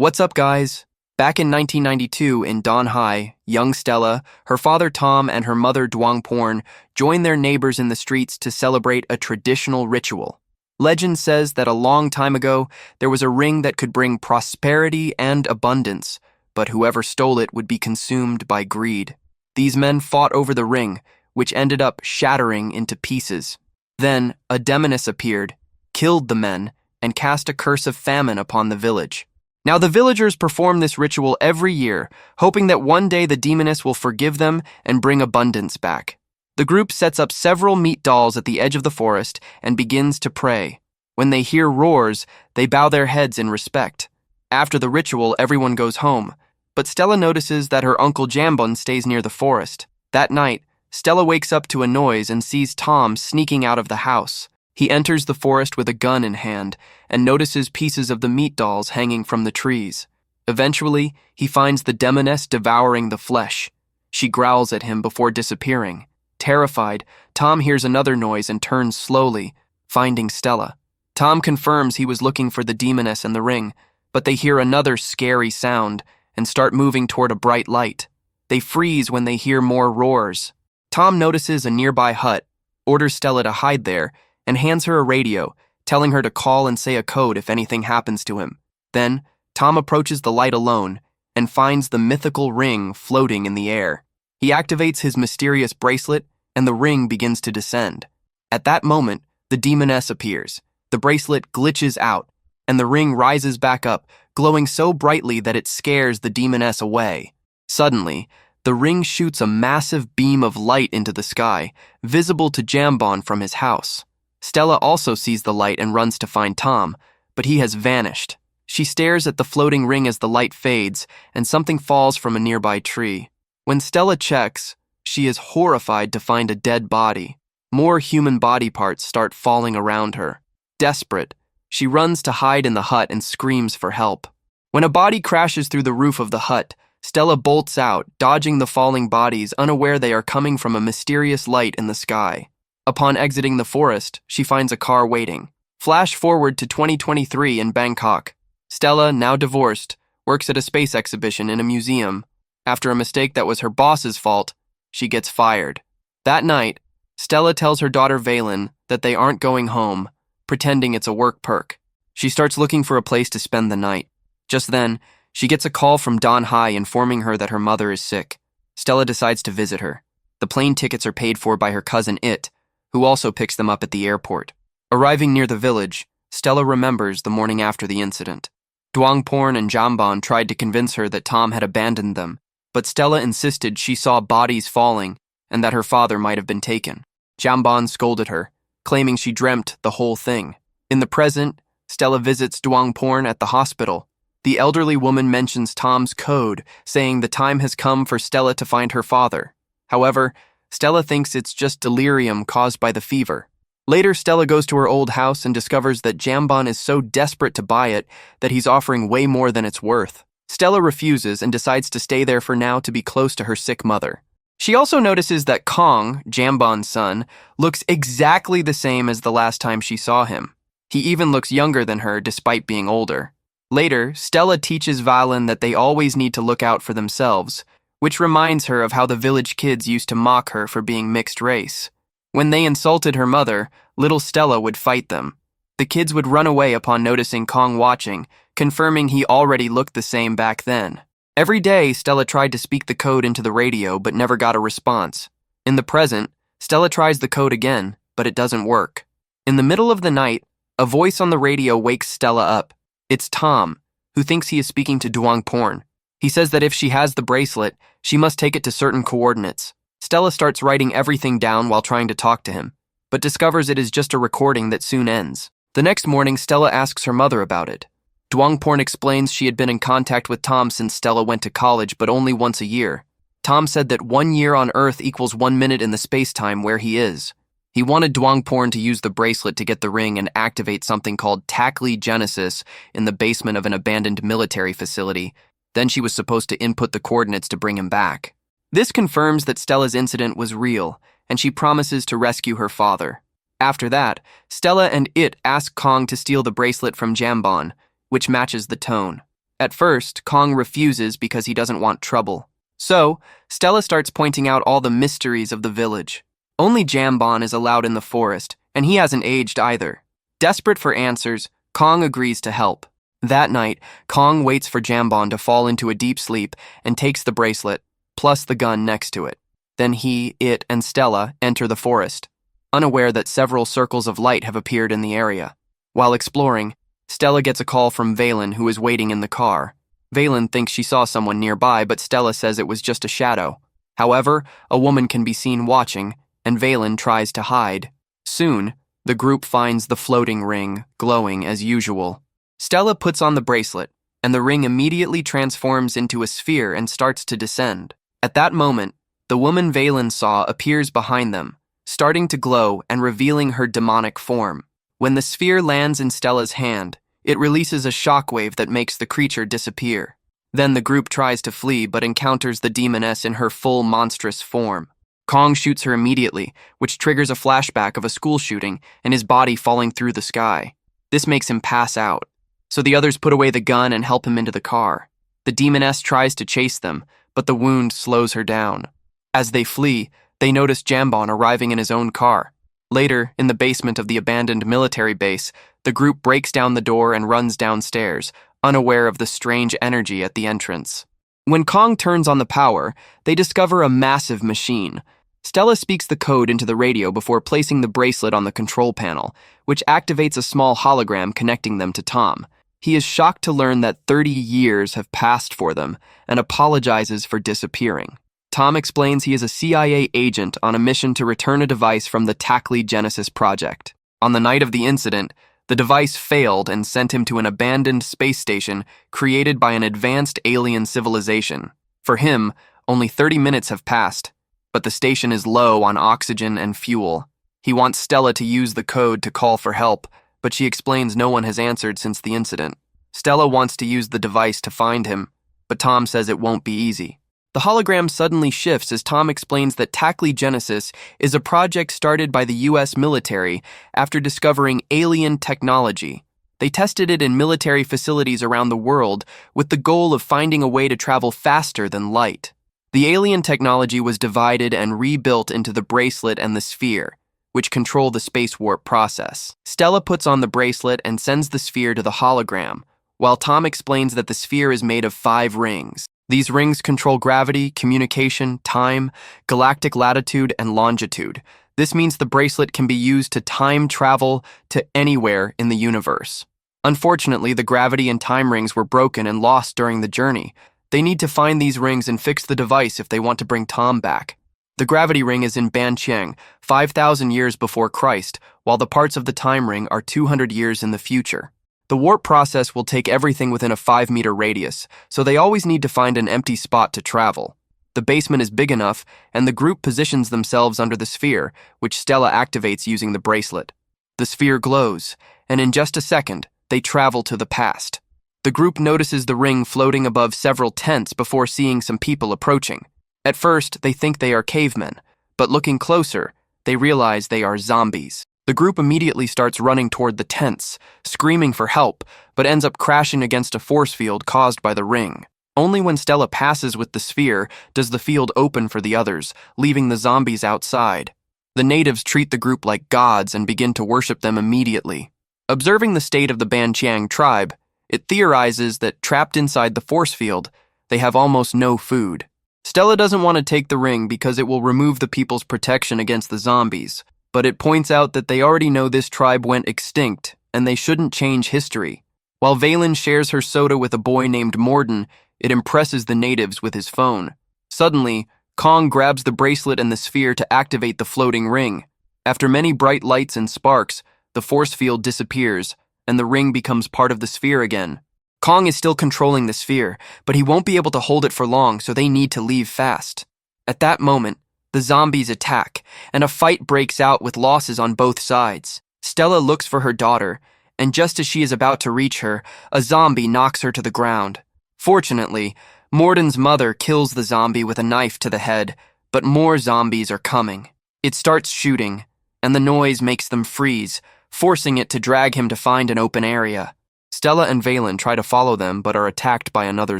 What's up, guys? Back in 1992 in Don High, young Stella, her father Tom, and her mother Dwangporn joined their neighbors in the streets to celebrate a traditional ritual. Legend says that a long time ago, there was a ring that could bring prosperity and abundance, but whoever stole it would be consumed by greed. These men fought over the ring, which ended up shattering into pieces. Then, a demoness appeared, killed the men, and cast a curse of famine upon the village. Now the villagers perform this ritual every year, hoping that one day the demoness will forgive them and bring abundance back. The group sets up several meat dolls at the edge of the forest and begins to pray. When they hear roars, they bow their heads in respect. After the ritual, everyone goes home, but Stella notices that her uncle Jambon stays near the forest. That night, Stella wakes up to a noise and sees Tom sneaking out of the house. He enters the forest with a gun in hand and notices pieces of the meat dolls hanging from the trees. Eventually, he finds the demoness devouring the flesh. She growls at him before disappearing. Terrified, Tom hears another noise and turns slowly, finding Stella. Tom confirms he was looking for the demoness and the ring, but they hear another scary sound and start moving toward a bright light. They freeze when they hear more roars. Tom notices a nearby hut, orders Stella to hide there, and hands her a radio, telling her to call and say a code if anything happens to him. Then, Tom approaches the light alone and finds the mythical ring floating in the air. He activates his mysterious bracelet, and the ring begins to descend. At that moment, the demoness appears. The bracelet glitches out, and the ring rises back up, glowing so brightly that it scares the demoness away. Suddenly, the ring shoots a massive beam of light into the sky, visible to Jambon from his house. Stella also sees the light and runs to find Tom, but he has vanished. She stares at the floating ring as the light fades, and something falls from a nearby tree. When Stella checks, she is horrified to find a dead body. More human body parts start falling around her. Desperate, she runs to hide in the hut and screams for help. When a body crashes through the roof of the hut, Stella bolts out, dodging the falling bodies, unaware they are coming from a mysterious light in the sky. Upon exiting the forest, she finds a car waiting. Flash forward to 2023 in Bangkok. Stella, now divorced, works at a space exhibition in a museum. After a mistake that was her boss's fault, she gets fired. That night, Stella tells her daughter Valen that they aren't going home, pretending it's a work perk. She starts looking for a place to spend the night. Just then, she gets a call from Don High informing her that her mother is sick. Stella decides to visit her. The plane tickets are paid for by her cousin It, who also picks them up at the airport. Arriving near the village, Stella remembers the morning after the incident. Dwangporn and Jambon tried to convince her that Tom had abandoned them, but Stella insisted she saw bodies falling and that her father might have been taken. Jambon scolded her, claiming she dreamt the whole thing. In the present, Stella visits Dwangporn at the hospital. The elderly woman mentions Tom's code, saying the time has come for Stella to find her father. However, Stella thinks it's just delirium caused by the fever. Later, Stella goes to her old house and discovers that Jambon is so desperate to buy it that he's offering way more than it's worth. Stella refuses and decides to stay there for now to be close to her sick mother. She also notices that Kong, Jambon's son, looks exactly the same as the last time she saw him. He even looks younger than her despite being older. Later, Stella teaches Valen that they always need to look out for themselves, which reminds her of how the village kids used to mock her for being mixed race. When they insulted her mother, little Stella would fight them. The kids would run away upon noticing Kong watching, confirming he already looked the same back then. Every day, Stella tried to speak the code into the radio but never got a response. In the present, Stella tries the code again, but it doesn't work. In the middle of the night, a voice on the radio wakes Stella up. It's Tom, who thinks he is speaking to Dwangporn. He says that if she has the bracelet, she must take it to certain coordinates. Stella starts writing everything down while trying to talk to him, but discovers it is just a recording that soon ends. The next morning, Stella asks her mother about it. Dwangporn explains she had been in contact with Tom since Stella went to college, but only once a year. Tom said that 1 year on Earth equals 1 minute in the space-time where he is. He wanted Dwangporn to use the bracelet to get the ring and activate something called TAKLEE Genesis in the basement of an abandoned military facility. Then she was supposed to input the coordinates to bring him back. This confirms that Stella's incident was real, and she promises to rescue her father. After that, Stella and It ask Kong to steal the bracelet from Jambon, which matches the tone. At first, Kong refuses because he doesn't want trouble. So, Stella starts pointing out all the mysteries of the village. Only Jambon is allowed in the forest, and he hasn't aged either. Desperate for answers, Kong agrees to help. That night, Kong waits for Jambon to fall into a deep sleep and takes the bracelet, plus the gun next to it. Then it, and Stella enter the forest, unaware that several circles of light have appeared in the area. While exploring, Stella gets a call from Valen, who is waiting in the car. Valen thinks she saw someone nearby, but Stella says it was just a shadow. However, a woman can be seen watching, and Valen tries to hide. Soon, the group finds the floating ring, glowing as usual. Stella puts on the bracelet, and the ring immediately transforms into a sphere and starts to descend. At that moment, the woman Valen saw appears behind them, starting to glow and revealing her demonic form. When the sphere lands in Stella's hand, it releases a shockwave that makes the creature disappear. Then the group tries to flee but encounters the demoness in her full monstrous form. Kong shoots her immediately, which triggers a flashback of a school shooting and his body falling through the sky. This makes him pass out. So the others put away the gun and help him into the car. The demoness tries to chase them, but the wound slows her down. As they flee, they notice Jambon arriving in his own car. Later, in the basement of the abandoned military base, the group breaks down the door and runs downstairs, unaware of the strange energy at the entrance. When Kong turns on the power, they discover a massive machine. Stella speaks the code into the radio before placing the bracelet on the control panel, which activates a small hologram connecting them to Tom. He is shocked to learn that 30 years have passed for them and apologizes for disappearing. Tom explains he is a CIA agent on a mission to return a device from the TAKLEE Genesis project. On the night of the incident, the device failed and sent him to an abandoned space station created by an advanced alien civilization. For him, only 30 minutes have passed, but the station is low on oxygen and fuel. He wants Stella to use the code to call for help, but she explains no one has answered since the incident. Stella wants to use the device to find him, but Tom says it won't be easy. The hologram suddenly shifts as Tom explains that TAKLEE Genesis is a project started by the US military after discovering alien technology. They tested it in military facilities around the world with the goal of finding a way to travel faster than light. The alien technology was divided and rebuilt into the bracelet and the sphere, which control the space warp process. Stella puts on the bracelet and sends the sphere to the hologram, while Tom explains that the sphere is made of 5 rings. These rings control gravity, communication, time, galactic latitude, and longitude. This means the bracelet can be used to time travel to anywhere in the universe. Unfortunately, the gravity and time rings were broken and lost during the journey. They need to find these rings and fix the device if they want to bring Tom back. The gravity ring is in Banqiang, 5,000 years before Christ, while the parts of the time ring are 200 years in the future. The warp process will take everything within a 5-meter radius, so they always need to find an empty spot to travel. The basement is big enough, and the group positions themselves under the sphere, which Stella activates using the bracelet. The sphere glows, and in just a second, they travel to the past. The group notices the ring floating above several tents before seeing some people approaching. At first, they think they are cavemen, but looking closer, they realize they are zombies. The group immediately starts running toward the tents, screaming for help, but ends up crashing against a force field caused by the ring. Only when Stella passes with the sphere does the field open for the others, leaving the zombies outside. The natives treat the group like gods and begin to worship them immediately. Observing the state of the Banqiang tribe, it theorizes that trapped inside the force field, they have almost no food. Stella doesn't want to take the ring because it will remove the people's protection against the zombies, but it points out that they already know this tribe went extinct and they shouldn't change history. While Valen shares her soda with a boy named Morden, it impresses the natives with his phone. Suddenly, Kong grabs the bracelet and the sphere to activate the floating ring. After many bright lights and sparks, the force field disappears, and the ring becomes part of the sphere again. Kong is still controlling the sphere, but he won't be able to hold it for long, so they need to leave fast. At that moment, the zombies attack, and a fight breaks out with losses on both sides. Stella looks for her daughter, and just as she is about to reach her, a zombie knocks her to the ground. Fortunately, Morden's mother kills the zombie with a knife to the head, but more zombies are coming. It starts shooting, and the noise makes them freeze, forcing it to drag him to find an open area. Stella and Valen try to follow them but are attacked by another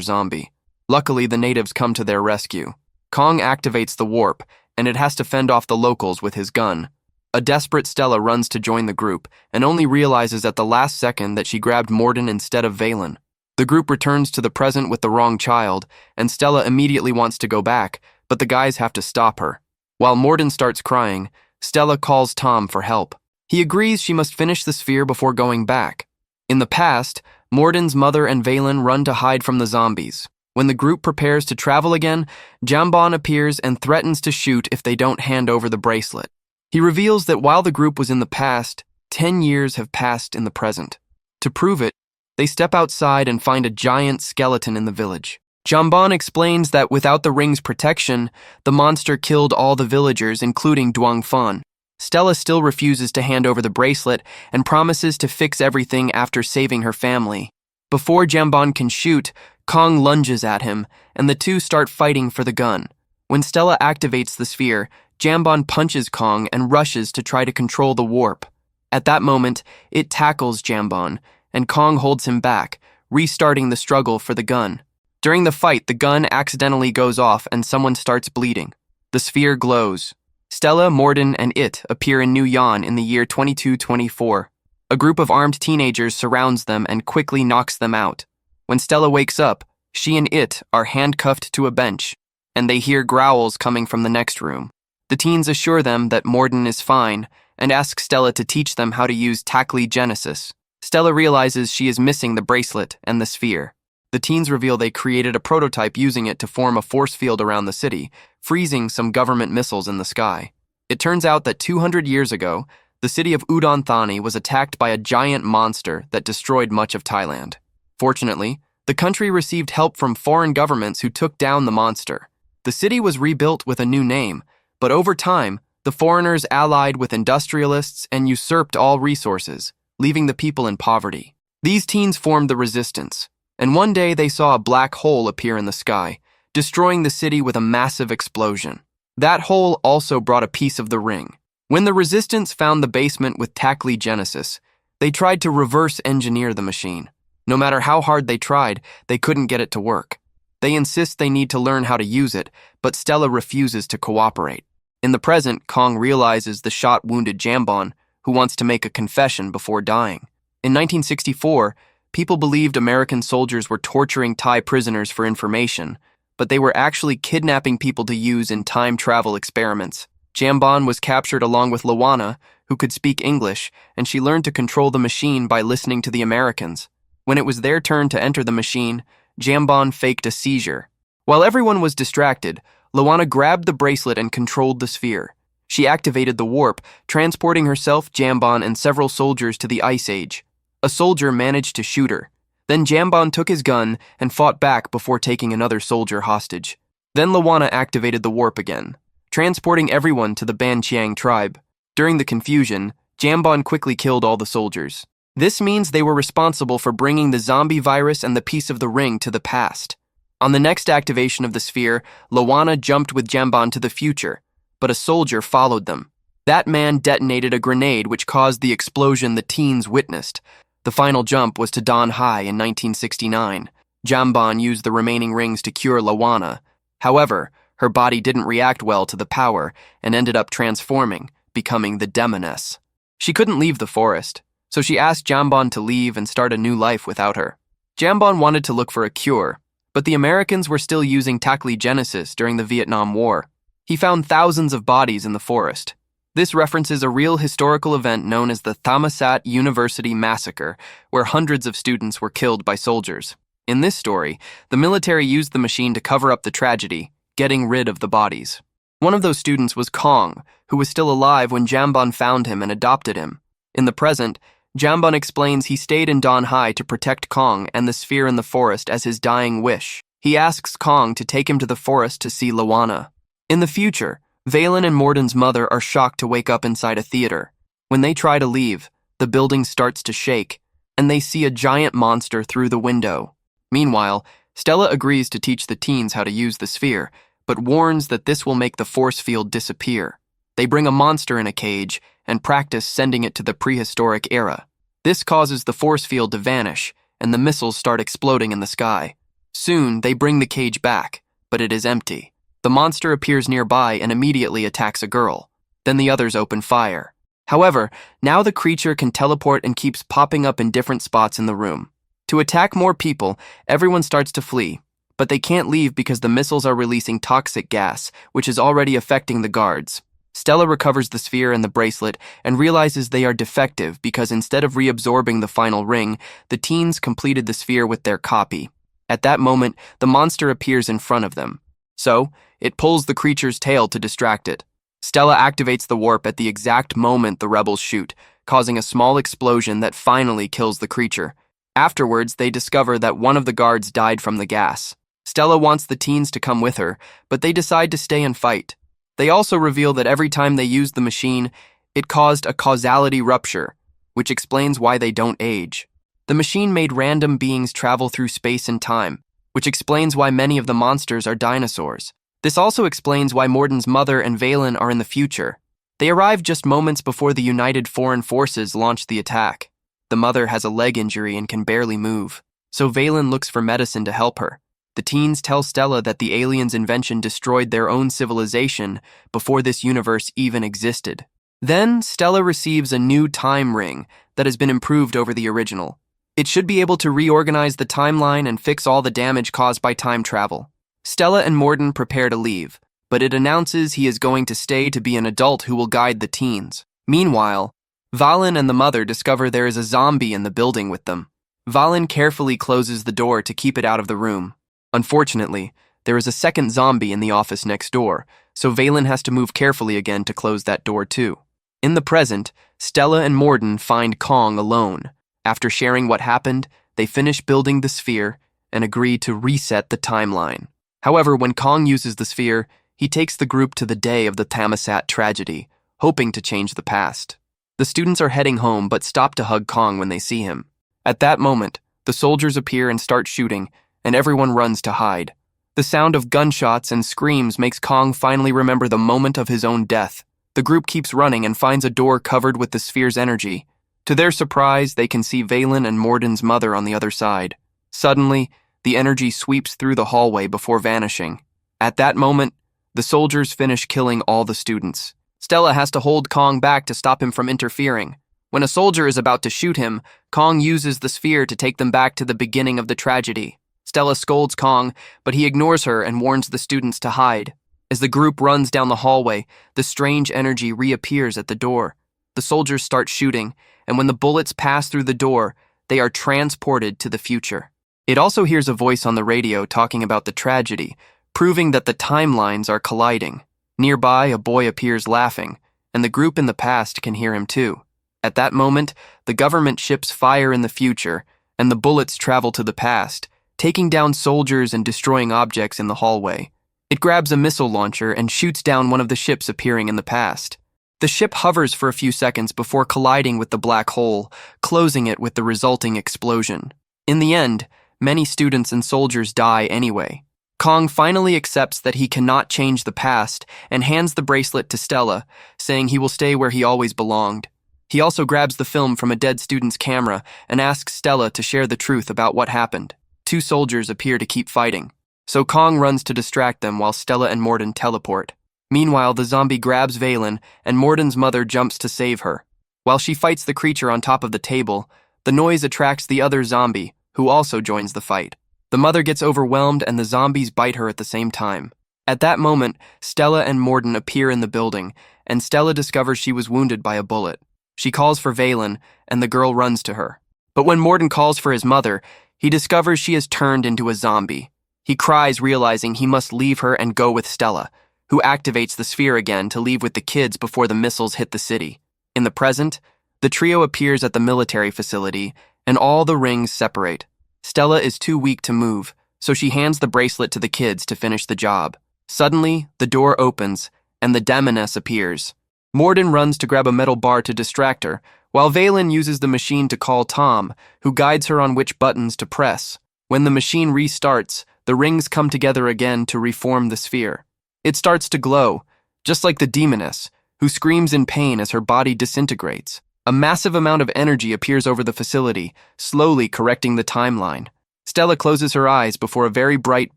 zombie. Luckily, the natives come to their rescue. Kong activates the warp, and it has to fend off the locals with his gun. A desperate Stella runs to join the group and only realizes at the last second that she grabbed Morden instead of Valen. The group returns to the present with the wrong child, and Stella immediately wants to go back, but the guys have to stop her. While Morden starts crying, Stella calls Tom for help. He agrees she must finish the sphere before going back. In the past, Morden's mother and Valen run to hide from the zombies. When the group prepares to travel again, Jambon appears and threatens to shoot if they don't hand over the bracelet. He reveals that while the group was in the past, 10 years have passed in the present. To prove it, they step outside and find a giant skeleton in the village. Jambon explains that without the ring's protection, the monster killed all the villagers, including Duong Fan. Stella still refuses to hand over the bracelet and promises to fix everything after saving her family. Before Jambon can shoot, Kong lunges at him, and the two start fighting for the gun. When Stella activates the sphere, Jambon punches Kong and rushes to try to control the warp. At that moment, it tackles Jambon, and Kong holds him back, restarting the struggle for the gun. During the fight, the gun accidentally goes off and someone starts bleeding. The sphere glows. Stella, Morden, and It appear in New Yan in the year 2224. A group of armed teenagers surrounds them and quickly knocks them out. When Stella wakes up, she and It are handcuffed to a bench, and they hear growls coming from the next room. The teens assure them that Morden is fine and ask Stella to teach them how to use TAKLEE Genesis. Stella realizes she is missing the bracelet and the sphere. The teens reveal they created a prototype using it to form a force field around the city, freezing some government missiles in the sky. It turns out that 200 years ago, the city of Udon Thani was attacked by a giant monster that destroyed much of Thailand. Fortunately, the country received help from foreign governments who took down the monster. The city was rebuilt with a new name, but over time, the foreigners allied with industrialists and usurped all resources, leaving the people in poverty. These teens formed the resistance, and one day they saw a black hole appear in the sky, destroying the city with a massive explosion. That hole also brought a piece of the ring. When the resistance found the basement with TAKLEE Genesis, they tried to reverse engineer the machine. No matter how hard they tried, they couldn't get it to work. They insist they need to learn how to use it, but Stella refuses to cooperate. In the present, Kong realizes the shot wounded Jambon, who wants to make a confession before dying. In 1964, people believed American soldiers were torturing Thai prisoners for information, but they were actually kidnapping people to use in time travel experiments. Jambon was captured along with Lawana, who could speak English, and she learned to control the machine by listening to the Americans. When it was their turn to enter the machine, Jambon faked a seizure. While everyone was distracted, Lawana grabbed the bracelet and controlled the sphere. She activated the warp, transporting herself, Jambon, and several soldiers to the Ice Age. A soldier managed to shoot her. Then Jambon took his gun and fought back before taking another soldier hostage. Then Lawana activated the warp again, transporting everyone to the Banchiang tribe. During the confusion, Jambon quickly killed all the soldiers. This means they were responsible for bringing the zombie virus and the piece of the ring to the past. On the next activation of the sphere, Lawana jumped with Jambon to the future, but a soldier followed them. That man detonated a grenade which caused the explosion the teens witnessed. The final jump was to Dan Hai in 1969. Jambon used the remaining rings to cure Lawana. However, her body didn't react well to the power and ended up transforming, becoming the Demoness. She couldn't leave the forest, so she asked Jambon to leave and start a new life without her. Jambon wanted to look for a cure, but the Americans were still using TAKLEE Genesis during the Vietnam War. He found thousands of bodies in the forest. This references a real historical event known as the Thammasat University Massacre, where hundreds of students were killed by soldiers. In this story, the military used the machine to cover up the tragedy, getting rid of the bodies. One of those students was Kong, who was still alive when Jambon found him and adopted him. In the present, Jambon explains he stayed in Dan Hai to protect Kong and the sphere in the forest as his dying wish. He asks Kong to take him to the forest to see Lawana. In the future, Valen and Morden's mother are shocked to wake up inside a theater. When they try to leave, the building starts to shake, and they see a giant monster through the window. Meanwhile, Stella agrees to teach the teens how to use the sphere, but warns that this will make the force field disappear. They bring a monster in a cage and practice sending it to the prehistoric era. This causes the force field to vanish, and the missiles start exploding in the sky. Soon, they bring the cage back, but it is empty. The monster appears nearby and immediately attacks a girl. Then the others open fire. However, now the creature can teleport and keeps popping up in different spots in the room. To attack more people, everyone starts to flee, but they can't leave because the missiles are releasing toxic gas, which is already affecting the guards. Stella recovers the sphere and the bracelet and realizes they are defective because instead of reabsorbing the final ring, the teens completed the sphere with their copy. At that moment, the monster appears in front of them. So, it pulls the creature's tail to distract it. Stella activates the warp at the exact moment the rebels shoot, causing a small explosion that finally kills the creature. Afterwards, they discover that one of the guards died from the gas. Stella wants the teens to come with her, but they decide to stay and fight. They also reveal that every time they used the machine, it caused a causality rupture, which explains why they don't age. The machine made random beings travel through space and time, which explains why many of the monsters are dinosaurs. This also explains why Morden's mother and Valen are in the future. They arrive just moments before the United Foreign Forces launch the attack. The mother has a leg injury and can barely move, so Valen looks for medicine to help her. The teens tell Stella that the aliens' invention destroyed their own civilization before this universe even existed. Then, Stella receives a new time ring that has been improved over the original. It should be able to reorganize the timeline and fix all the damage caused by time travel. Stella and Morden prepare to leave, but it announces he is going to stay to be an adult who will guide the teens. Meanwhile, Valen and the mother discover there is a zombie in the building with them. Valen carefully closes the door to keep it out of the room. Unfortunately, there is a second zombie in the office next door, so Valen has to move carefully again to close that door too. In the present, Stella and Morden find Kong alone. After sharing what happened, they finish building the sphere and agree to reset the timeline. However, when Kong uses the sphere, he takes the group to the day of the Thammasat tragedy, hoping to change the past. The students are heading home but stop to hug Kong when they see him. At that moment, the soldiers appear and start shooting, and everyone runs to hide. The sound of gunshots and screams makes Kong finally remember the moment of his own death. The group keeps running and finds a door covered with the sphere's energy. To their surprise, they can see Valen and Morden's mother on the other side. Suddenly, the energy sweeps through the hallway before vanishing. At that moment, the soldiers finish killing all the students. Stella has to hold Kong back to stop him from interfering. When a soldier is about to shoot him, Kong uses the sphere to take them back to the beginning of the tragedy. Stella scolds Kong, but he ignores her and warns the students to hide. As the group runs down the hallway, the strange energy reappears at the door. The soldiers start shooting, and when the bullets pass through the door, they are transported to the future. It also hears a voice on the radio talking about the tragedy, proving that the timelines are colliding. Nearby, a boy appears laughing, and the group in the past can hear him too. At that moment, the government ships fire in the future, and the bullets travel to the past, taking down soldiers and destroying objects in the hallway. It grabs a missile launcher and shoots down one of the ships appearing in the past. The ship hovers for a few seconds before colliding with the black hole, closing it with the resulting explosion. In the end, many students and soldiers die anyway. Kong finally accepts that he cannot change the past and hands the bracelet to Stella, saying he will stay where he always belonged. He also grabs the film from a dead student's camera and asks Stella to share the truth about what happened. Two soldiers appear to keep fighting, so Kong runs to distract them while Stella and Morden teleport. Meanwhile, the zombie grabs Valen, and Morden's mother jumps to save her. While she fights the creature on top of the table, the noise attracts the other zombie, who also joins the fight. The mother gets overwhelmed and the zombies bite her at the same time. At that moment, Stella and Morden appear in the building, and Stella discovers she was wounded by a bullet. She calls for Valen, and the girl runs to her. But when Morden calls for his mother, he discovers she has turned into a zombie. He cries, realizing he must leave her and go with Stella, who activates the sphere again to leave with the kids before the missiles hit the city. In the present, the trio appears at the military facility, and all the rings separate. Stella is too weak to move, so she hands the bracelet to the kids to finish the job. Suddenly, the door opens, and the Demoness appears. Morden runs to grab a metal bar to distract her, while Valen uses the machine to call Tom, who guides her on which buttons to press. When the machine restarts, the rings come together again to reform the sphere. It starts to glow, just like the Demoness, who screams in pain as her body disintegrates. A massive amount of energy appears over the facility, slowly correcting the timeline. Stella closes her eyes before a very bright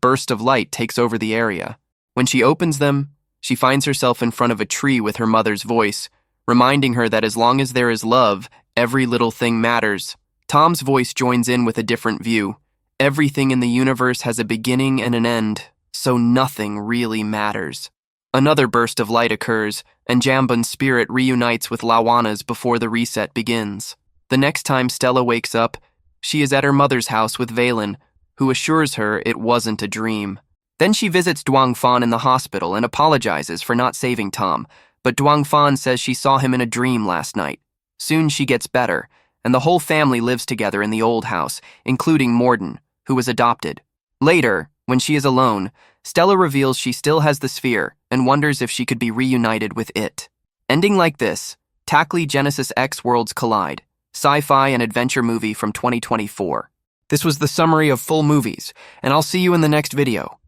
burst of light takes over the area. When she opens them, she finds herself in front of a tree with her mother's voice, reminding her that as long as there is love, every little thing matters. Tom's voice joins in with a different view. Everything in the universe has a beginning and an end, so nothing really matters. Another burst of light occurs, and Jambon's spirit reunites with Lawana's before the reset begins. The next time Stella wakes up, she is at her mother's house with Valen, who assures her it wasn't a dream. Then she visits Duangfan in the hospital and apologizes for not saving Tom, but Duangfan says she saw him in a dream last night. Soon she gets better, and the whole family lives together in the old house, including Morden, who was adopted. Later, when she is alone, Stella reveals she still has the sphere and wonders if she could be reunited with it. Ending like this, TAKLEE Genesis X Worlds Collide, sci-fi and adventure movie from 2024. This was the summary of full movies, and I'll see you in the next video.